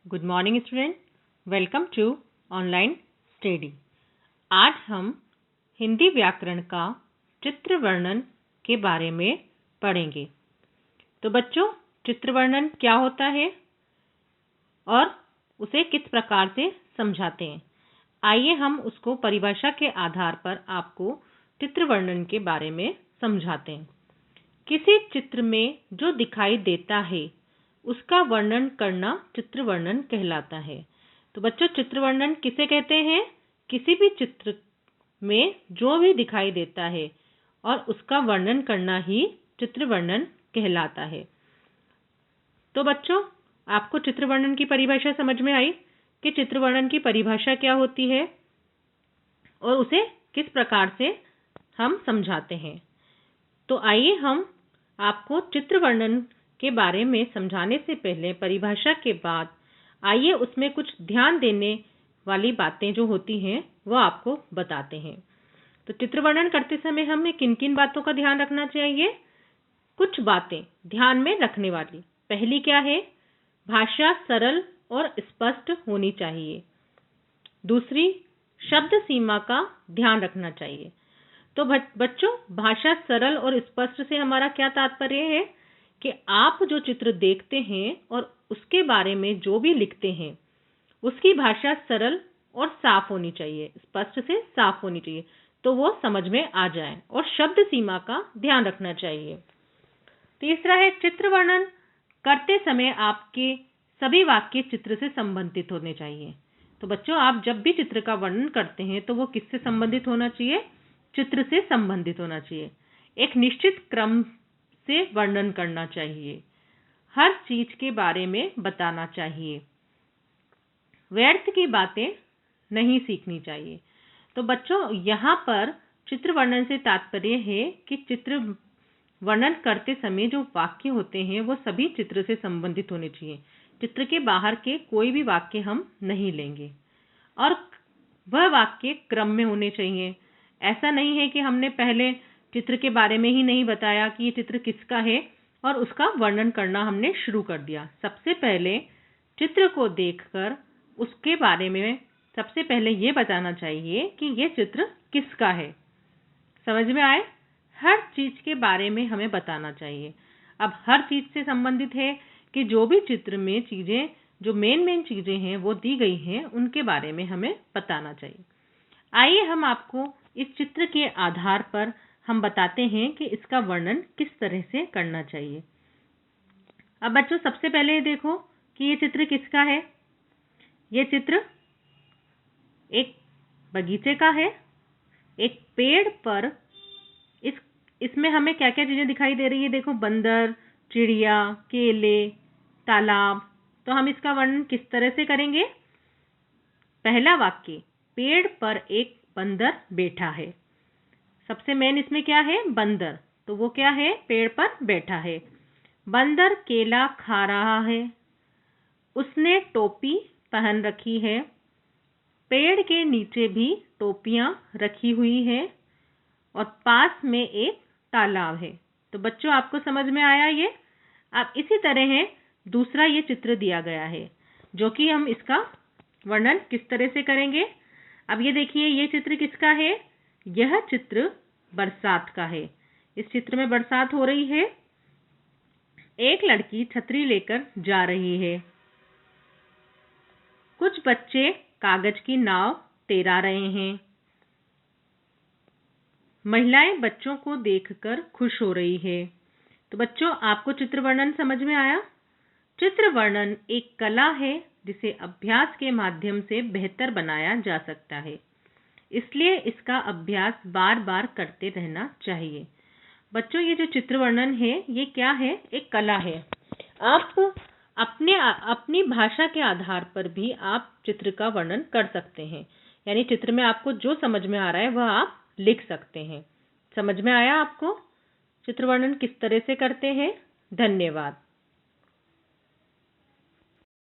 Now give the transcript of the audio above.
Good morning student, welcome to online study. आज हम हिंदी व्याकरण का चित्र वर्णन के बारे में पढ़ेंगे। तो बच्चों, चित्र वर्णन क्या होता है और उसे किस प्रकार से समझाते हैं, आइए हम उसको परिभाषा के आधार पर आपको चित्र वर्णन के बारे में समझाते हैं। किसी चित्र में जो दिखाई देता है उसका वर्णन करना चित्र वर्णन कहलाता है। तो बच्चों, चित्र वर्णन किसे कहते हैं? किसी भी चित्र में जो भी दिखाई देता है और उसका वर्णन करना ही चित्र वर्णन कहलाता है। तो बच्चों, आपको चित्र वर्णन की परिभाषा समझ में आई कि चित्र वर्णन की परिभाषा क्या होती है और उसे किस प्रकार से हम समझाते हैं। तो आइए हम आपको चित्र वर्णन के बारे में समझाने से पहले परिभाषा के बाद आइए उसमें कुछ ध्यान देने वाली बातें जो होती हैं वो आपको बताते हैं। तो चित्र वर्णन करते समय हमें किन किन बातों का ध्यान रखना चाहिए? कुछ बातें ध्यान में रखने वाली। पहली क्या है? भाषा सरल और स्पष्ट होनी चाहिए। दूसरी, शब्द सीमा का ध्यान रखना चाहिए। तो बच्चों, भाषा सरल और स्पष्ट से हमारा क्या तात्पर्य है कि आप जो चित्र देखते हैं और उसके बारे में जो भी लिखते हैं उसकी भाषा सरल और साफ होनी चाहिए, स्पष्ट से साफ होनी चाहिए, तो वो समझ में आ जाए। और शब्द सीमा का ध्यान रखना चाहिए। तीसरा है, चित्र वर्णन करते समय आपके सभी वाक्य चित्र से संबंधित होने चाहिए। तो बच्चों, आप जब भी चित्र का वर्णन करते हैं तो वो किससे संबंधित होना चाहिए? चित्र से संबंधित होना चाहिए। एक निश्चित क्रम से वर्णन करना चाहिए। हर चीज के बारे में बताना चाहिए। व्यर्थ की बातें नहीं सीखनी चाहिए। तो बच्चों, यहाँ पर चित्र वर्णन से तात्पर्य है कि चित्र वर्णन करते समय जो वाक्य होते हैं वो सभी चित्र से संबंधित होने चाहिए। चित्र के बाहर के कोई भी वाक्य हम नहीं लेंगे और वह वाक्य क्रम में होने चाहिए। ऐसा नहीं है कि हमने पहले चित्र के बारे में ही नहीं बताया कि ये चित्र किसका है और उसका वर्णन करना हमने शुरू कर दिया। सबसे पहले चित्र को देखकर उसके बारे में सबसे पहले ये बताना चाहिए कि ये चित्र किसका है। समझ में आए? हर चीज के बारे में हमें बताना चाहिए। अब हर चीज से संबंधित है कि जो भी चित्र में चीजें, जो मेन चीजें हैं वो दी गई हैं, उनके बारे में हमें बताना चाहिए। आइए हम आपको इस चित्र के आधार पर हम बताते हैं कि इसका वर्णन किस तरह से करना चाहिए। अब बच्चों, सबसे पहले देखो कि ये चित्र किसका है। ये चित्र एक बगीचे का है। एक पेड़ पर इसमें हमें क्या क्या चीजें दिखाई दे रही है? देखो, बंदर, चिड़िया, केले, तालाब। तो हम इसका वर्णन किस तरह से करेंगे? पहला वाक्य, पेड़ पर एक बंदर बैठा है। सबसे मेन इसमें क्या है? बंदर। तो वो क्या है? पेड़ पर बैठा है। बंदर केला खा रहा है। उसने टोपी पहन रखी है। पेड़ के नीचे भी टोपियां रखी हुई है और पास में एक तालाब है। तो बच्चों, आपको समझ में आया ये? अब इसी तरह है दूसरा ये चित्र दिया गया है जो कि हम इसका वर्णन किस तरह से करेंगे। अब ये देखिए, ये चित्र किसका है? यह चित्र बरसात का है। इस चित्र में बरसात हो रही है। एक लड़की छतरी लेकर जा रही है। कुछ बच्चे कागज की नाव तैरा रहे हैं। महिलाएं बच्चों को देखकर खुश हो रही है। तो बच्चों, आपको चित्र वर्णन समझ में आया? चित्र वर्णन एक कला है जिसे अभ्यास के माध्यम से बेहतर बनाया जा सकता है, इसलिए इसका अभ्यास बार बार करते रहना चाहिए। बच्चों, ये जो चित्र वर्णन है ये क्या है? एक कला है। आप अपनी भाषा के आधार पर भी आप चित्र का वर्णन कर सकते हैं। यानी चित्र में आपको जो समझ में आ रहा है वह आप लिख सकते हैं। समझ में आया आपको चित्र वर्णन किस तरह से करते हैं? धन्यवाद।